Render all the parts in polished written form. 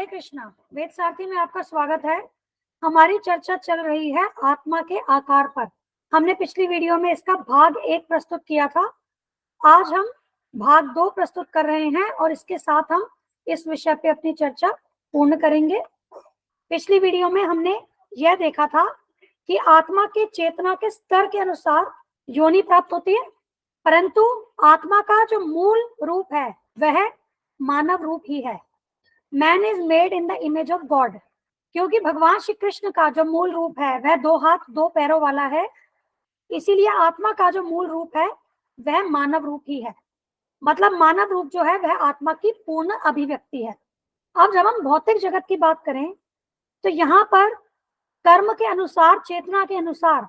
हरे कृष्णा। वेद सारथी में आपका स्वागत है। हमारी चर्चा चल रही है आत्मा के आकार पर। हमने पिछली वीडियो में इसका भाग 1 प्रस्तुत किया था। आज हम भाग 2 प्रस्तुत कर रहे हैं और इसके साथ हम इस विषय पे अपनी चर्चा पूर्ण करेंगे। पिछली वीडियो में हमने यह देखा था कि आत्मा के चेतना के स्तर के अनुसार योनि प्राप्त होती है, परंतु आत्मा का जो मूल रूप है वह मानव रूप ही है। Man is made in the image of God, क्योंकि भगवान श्री कृष्ण का जो मूल रूप है वह 2 हाथ 2 पैरों वाला है, इसीलिए आत्मा का जो मूल रूप है वह मानव रूप ही है। मतलब मानव रूप जो है वह आत्मा की पूर्ण अभिव्यक्ति है। अब जब हम भौतिक जगत की बात करें तो यहाँ पर कर्म के अनुसार, चेतना के अनुसार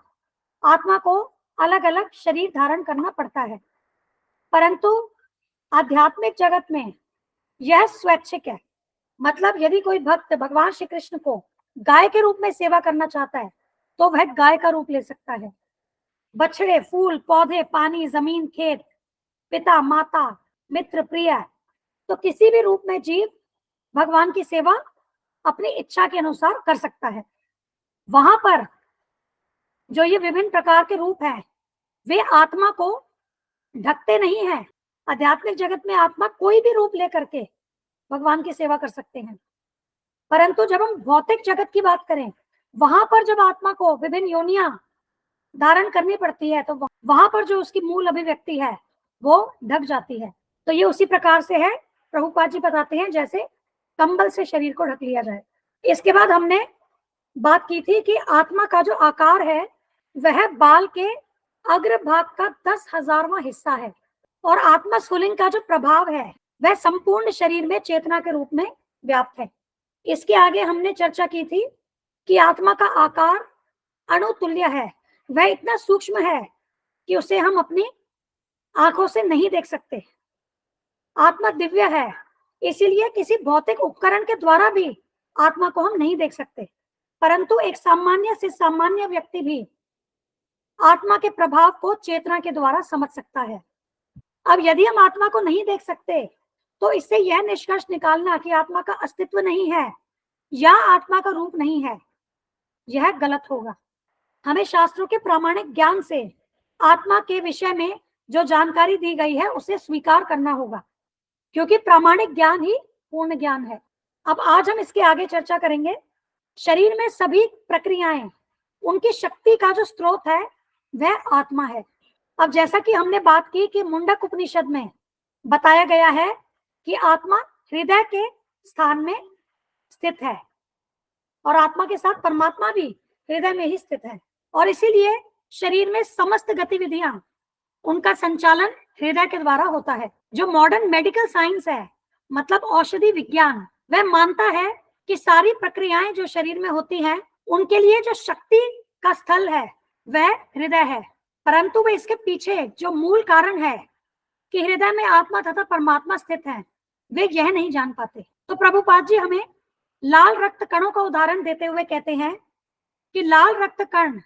आत्मा को अलग अलग शरीर धारण करना पड़ता है, परंतु आध्यात्मिक जगत में यह स्वैच्छिक है। मतलब यदि कोई भक्त भगवान श्री कृष्ण को गाय के रूप में सेवा करना चाहता है तो वह गाय का रूप ले सकता है। बछड़े, फूल, पौधे, पानी, जमीन, खेत, पिता, माता, मित्र, प्रिय, तो किसी भी रूप में जीव भगवान की सेवा अपनी इच्छा के अनुसार कर सकता है। वहां पर जो ये विभिन्न प्रकार के रूप हैं वे आत्मा को ढकते नहीं हैं। आध्यात्मिक जगत में आत्मा कोई भी रूप लेकर के भगवान की सेवा कर सकते हैं, परंतु जब हम भौतिक जगत की बात करें वहां पर जब आत्मा को विभिन्न योनियां धारण करनी पड़ती है तो वहां पर जो उसकी मूल अभिव्यक्ति है वो ढक जाती है। तो ये उसी प्रकार से है, प्रभुपाद जी बताते हैं जैसे कंबल से शरीर को ढक लिया जाए। इसके बाद हमने बात की थी कि आत्मा का जो आकार है वह बाल के अग्रभाग का 10,000वां हिस्सा है और आत्मा स्फुलिंग का जो प्रभाव है वह संपूर्ण शरीर में चेतना के रूप में व्याप्त है। इसके आगे हमने चर्चा की थी कि आत्मा का आकार अणुतुल्य है, वह इतना सूक्ष्म है कि उसे हम अपनी आंखों से नहीं देख सकते। आत्मा दिव्य है, इसीलिए किसी भौतिक उपकरण के द्वारा भी आत्मा को हम नहीं देख सकते, परंतु एक सामान्य से सामान्य व्यक्ति भी आत्मा के प्रभाव को चेतना के द्वारा समझ सकता है। अब यदि हम आत्मा को नहीं देख सकते तो इससे यह निष्कर्ष निकालना कि आत्मा का अस्तित्व नहीं है या आत्मा का रूप नहीं है, यह गलत होगा। हमें शास्त्रों के प्रामाणिक ज्ञान से आत्मा के विषय में जो जानकारी दी गई है उसे स्वीकार करना होगा, क्योंकि प्रामाणिक ज्ञान ही पूर्ण ज्ञान है। अब आज हम इसके आगे चर्चा करेंगे। शरीर में सभी प्रक्रियाएं, उनकी शक्ति का जो स्रोत है वह आत्मा है। अब जैसा कि हमने बात की कि मुंडक उपनिषद में बताया गया है कि आत्मा हृदय के स्थान में स्थित है और आत्मा के साथ परमात्मा भी हृदय में ही स्थित है, और इसीलिए शरीर में समस्त गतिविधियां, उनका संचालन हृदय के द्वारा होता है। जो मॉडर्न मेडिकल साइंस है, मतलब औषधि विज्ञान, वह मानता है कि सारी प्रक्रियाएं जो शरीर में होती हैं उनके लिए जो शक्ति का स्थल है वह हृदय है, परंतु वे इसके पीछे जो मूल कारण है कि हृदय में आत्मा तथा परमात्मा स्थित है वे यह नहीं जान पाते। तो प्रभुपाद जी हमें लाल रक्त कणों का उदाहरण देते हुए कहते हैं कि लाल रक्त कण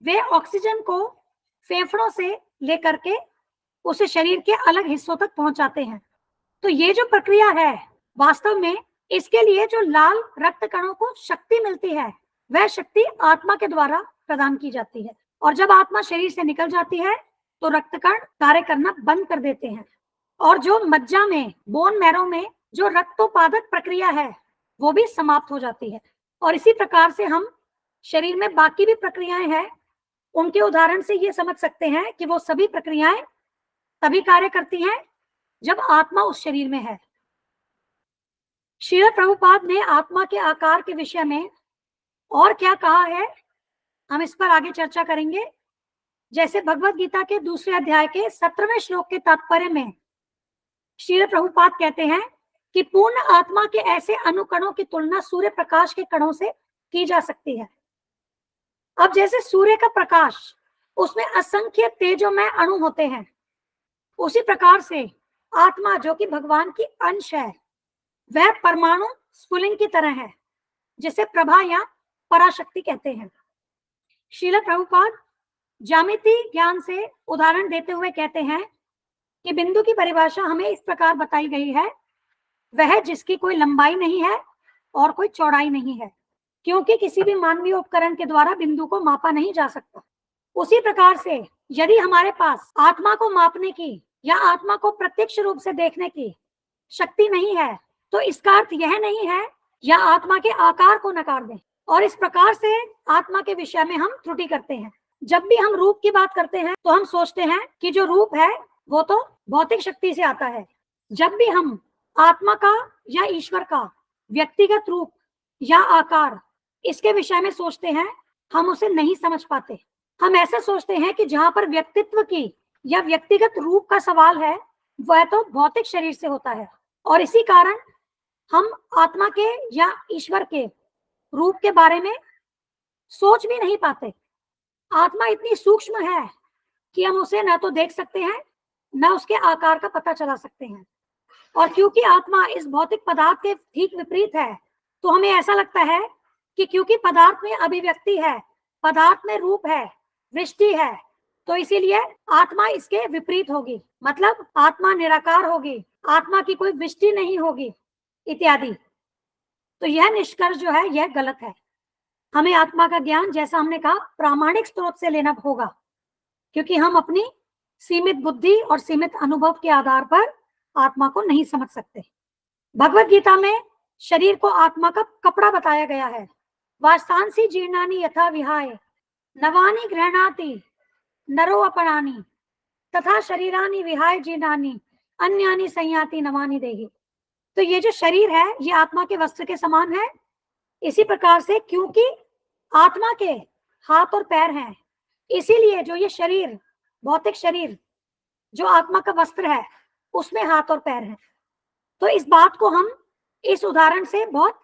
वे ऑक्सीजन को फेफड़ों से लेकर के उसे शरीर के अलग हिस्सों तक पहुंचाते हैं। तो ये जो प्रक्रिया है वास्तव में इसके लिए जो लाल रक्त कणों को शक्ति मिलती है वह शक्ति आत्मा के द्वारा प्रदान की जाती है, और जब आत्मा शरीर से निकल जाती है तो रक्त कण कार्य करना बंद कर देते हैं, और जो मज्जा में, बोन मैरो में जो रक्तोत्पादक प्रक्रिया है वो भी समाप्त हो जाती है। और इसी प्रकार से हम शरीर में बाकी भी प्रक्रियाएं हैं, उनके उदाहरण से ये समझ सकते हैं कि वो सभी प्रक्रियाएं तभी कार्य करती हैं जब आत्मा उस शरीर में है। श्रील प्रभुपाद ने आत्मा के आकार के विषय में और क्या कहा है हम इस पर आगे चर्चा करेंगे। जैसे भगवत गीता के 2 अध्याय के 17वें श्लोक के तात्पर्य में श्रील प्रभुपाद कहते हैं कि पूर्ण आत्मा के ऐसे अणुकणों की तुलना सूर्य प्रकाश के कणों से की जा सकती है। अब जैसे सूर्य का प्रकाश, उसमें असंख्य तेजोमय अणु होते हैं, उसी प्रकार से आत्मा जो कि भगवान की अंश है वह परमाणु स्फुलिंग की तरह है, जिसे प्रभा या पराशक्ति कहते हैं। श्रील प्रभुपाद ज्यामिति ज्ञान से उदाहरण देते हुए कहते हैं कि बिंदु की परिभाषा हमें इस प्रकार बताई गई है, वह जिसकी कोई लंबाई नहीं है और कोई चौड़ाई नहीं है, क्योंकि किसी भी मानवीय उपकरण के द्वारा बिंदु को मापा नहीं जा सकता। उसी प्रकार से यदि हमारे पास आत्मा को मापने की या आत्मा को प्रत्यक्ष रूप से देखने की शक्ति नहीं है, तो इसका अर्थ यह नहीं है या आत्मा के आकार को नकार दें। और इस प्रकार से आत्मा के विषय में हम त्रुटि करते हैं। जब भी हम रूप की बात करते हैं तो हम सोचते हैं कि जो रूप है वो तो भौतिक शक्ति से आता है। जब भी हम आत्मा का या ईश्वर का व्यक्तिगत रूप या आकार इसके विषय में सोचते हैं, हम उसे नहीं समझ पाते। हम ऐसा सोचते हैं कि जहां पर व्यक्तित्व की या व्यक्तिगत रूप का सवाल है वह तो भौतिक शरीर से होता है, और इसी कारण हम आत्मा के या ईश्वर के रूप के बारे में सोच भी नहीं पाते। आत्मा इतनी सूक्ष्म है कि हम उसे न तो देख सकते हैं न उसके आकार का पता चला सकते हैं। और क्योंकि आत्मा इस भौतिक पदार्थ के ठीक विपरीत है, तो हमें ऐसा लगता है कि क्योंकि पदार्थ में अभिव्यक्ति है, पदार्थ में रूप है, वृष्टि है, तो इसीलिए आत्मा इसके विपरीत होगी, मतलब आत्मा निराकार होगी, आत्मा की कोई वृष्टि नहीं होगी इत्यादि। तो यह निष्कर्ष जो है यह गलत है। हमें आत्मा का ज्ञान, जैसा हमने कहा, प्रामाणिक स्रोत से लेना होगा, क्योंकि हम अपनी सीमित बुद्धि और सीमित अनुभव के आधार पर आत्मा को नहीं समझ सकते। भगवत गीता में शरीर को आत्मा का कपड़ा बताया गया है। वास्तांसी जीर्णानि यथा विहाय नवानि गृह्णाति नरो अपराणि तथा शरीरानि विहाय जीर्णानि अन्यानि संयाति नवानि देहि। तो ये जो शरीर है ये आत्मा के वस्त्र के समान है। इसी प्रकार से क्योंकि आत्मा के हाथ और पैर हैं, इसीलिए जो ये शरीर, भौतिक शरीर जो आत्मा का वस्त्र है, उसमें हाथ और पैर हैं। तो इस बात को हम इस उदाहरण से बहुत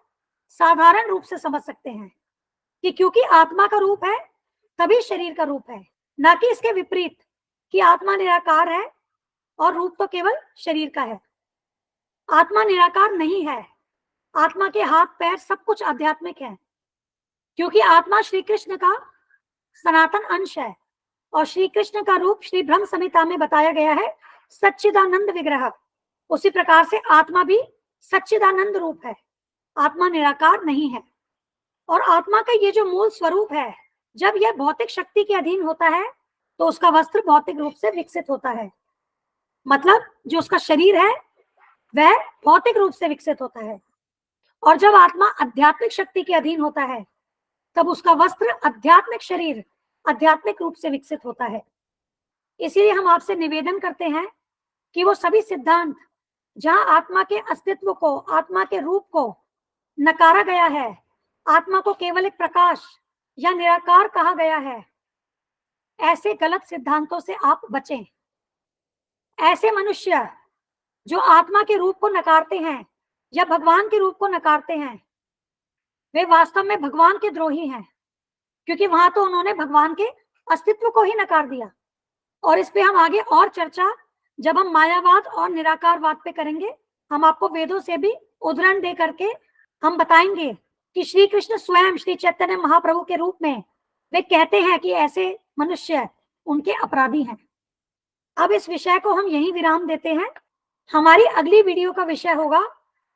साधारण रूप से समझ सकते हैं कि क्योंकि आत्मा का रूप है तभी शरीर का रूप है, ना कि इसके विपरीत कि आत्मा निराकार है और रूप तो केवल शरीर का है। आत्मा निराकार नहीं है, आत्मा के हाथ पैर सब कुछ आध्यात्मिक है, क्योंकि आत्मा श्री कृष्ण का सनातन अंश है और श्री कृष्ण का रूप श्री ब्रह्म संहिता में बताया गया है सच्चिदानंद विग्रह। उसी प्रकार से आत्मा भी सच्चिदानंद रूप है, आत्मा निराकार नहीं है। और आत्मा का ये जो मूल स्वरूप है, जब यह भौतिक शक्ति के अधीन होता है तो उसका वस्त्र भौतिक रूप से विकसित होता है, मतलब जो उसका शरीर है वह भौतिक रूप से विकसित होता है। और जब आत्मा आध्यात्मिक शक्ति के अधीन होता है तब उसका वस्त्र आध्यात्मिक शरीर आध्यात्मिक रूप से विकसित होता है। इसीलिए हम आपसे निवेदन करते हैं कि वो सभी सिद्धांत जहां आत्मा के अस्तित्व को, आत्मा के रूप को नकारा गया है, आत्मा को केवल एक प्रकाश या निराकार कहा गया है, ऐसे गलत सिद्धांतों से आप बचें। ऐसे मनुष्य जो आत्मा के रूप को नकारते हैं या भगवान के रूप को नकारते हैं, वे वास्तव में भगवान के द्रोही हैं, क्योंकि वहां तो उन्होंने भगवान के अस्तित्व को ही नकार दिया। और इस पे हम आगे और चर्चा जब हम मायावाद और निराकारवाद पे करेंगे। हम आपको वेदों से भी उदाहरण दे करके हम बताएंगे कि श्री कृष्ण स्वयं श्री चैतन्य महाप्रभु के रूप में वे कहते हैं कि ऐसे मनुष्य उनके अपराधी हैं। अब इस विषय को हम यहीं विराम देते हैं। हमारी अगली वीडियो का विषय होगा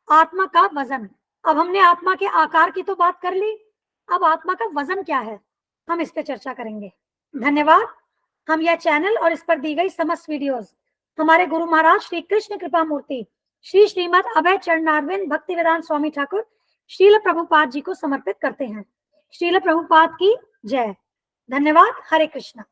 आत्मा का वजन। अब हमने आत्मा के आकार की तो बात कर ली, अब आत्मा का वजन क्या है हम इस पे चर्चा करेंगे। धन्यवाद। हम यह चैनल और इस पर दी गई समस्त वीडियोस हमारे गुरु महाराज श्री कृष्ण कृपा मूर्ति श्री श्रीमद अभय चरणारविंद भक्ति वेदांत स्वामी ठाकुर श्रील प्रभुपाद जी को समर्पित करते हैं। श्रील प्रभुपाद की जय। धन्यवाद। हरे कृष्णा।